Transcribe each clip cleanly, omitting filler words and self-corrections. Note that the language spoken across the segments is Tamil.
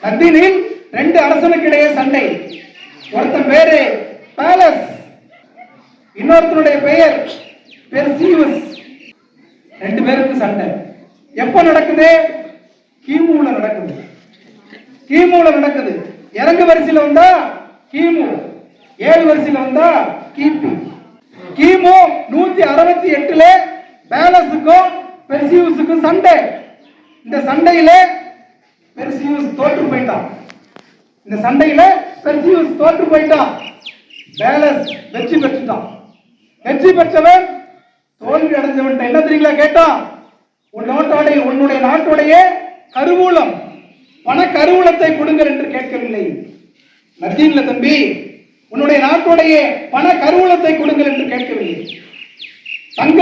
லத்தீனில் ரெண்டு அரசனுக்கு இடையே சண்டை. ஒருத்தன் பேரு பேலஸ், இன்னொருத்தனுடைய பெயர் பெர்சியூஸ். ரெண்டு பேருக்கு சண்டை. எப்ப நடக்குது? கிமுல நடக்குது. கிமுல நடக்குது. இறங்கு வரிசையில் வந்தா கிமு, ஏழு வரிசையில் வந்தா கிபி. கிமு 168ல பேலஸுக்கும் பெர்சியூஸுக்கும் சண்டை. இந்த சண்டையில பெர்சியூஸ் தோற்று போயிட்டான். இந்த சண்டையில பெர்சியூஸ் தோற்று போயிட்டான். பேலஸ் வெற்றி பெற்றுட்டான். வெற்றி பெற்றவன் தோல்வி அடைஞ்சவன் என்ன தெரியுங்களா கேட்டான்? உன்னுடைய நாட்டுடைய கருவூலம், பண கருவூலத்தை கொடுங்கள் என்று கேட்கவில்லை. லத்தீன்ல தம்பி, உன்னுடைய நாட்டுடைய பண கருவூலத்தை கொடுங்கள் என்று கேட்கவில்லை. தங்க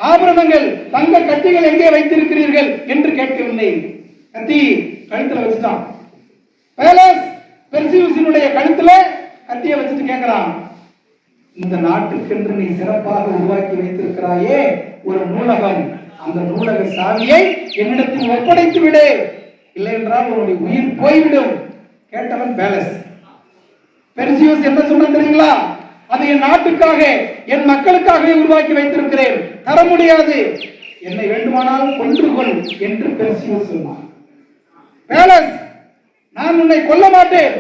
ஆபரணங்கள், தங்க கட்டிகள் எங்கே வைத்திருக்கிறீர்கள் என்று கேட்கவில்லை. கத்தி கழுத்துல வச்சுட்டான். பேலஸ் பெர்சியூஸினுடைய கழுத்துல கத்தியை வச்சுட்டு கேட்கிறான், இந்த நாட்டுக்கென்று நீ சிறப்பாக உருவாக்கி வைத்திருக்கிறாயே ஒரு நூலகம், அந்த நூலக சாவியை என்னிடத்தில் ஒப்படைத்து விடு, இல்லை என்றால் உன்னுடைய உயிர் போய்விடும். கேட்டவன் பேலஸ். பெர்சியூஸ் என்ன சொன்ன தெரியுங்களா? அது என் நாட்டுக்காக, என் மக்களுக்காகவே உருவாக்கி வைத்திருக்கிறேன், தர முடியாது, என்னை வேண்டுமானால் கொன்று கொள் என்று பெர்சியூஸ் சொன்னான். பேலஸ், நான் உன்னை கொல்ல மாட்டேன்,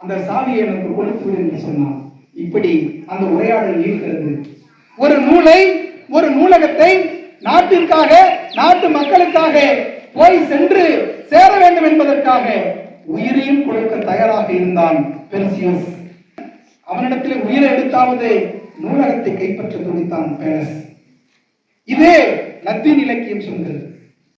அந்த சாவியை எனக்கு கொடுத்து விடு என்று சொன்னான். இப்படி அந்த உரையாடல் இருக்கிறது. ஒரு நூலை, ஒரு நூலகத்தை நாட்டிற்காக, நாட்டு மக்களுக்காக போய் சென்று சேர வேண்டும் என்பதற்காக உயிரையும் கொடுக்க தயாராக இருந்தான் பெர்சியூஸ். அவனிடத்தில் உயிரை எடுத்தாவது நூலகத்தை கைப்பற்ற துடித்தான் பேலஸ். இதே லத்தீன் இலக்கியம் சொல்கிறது.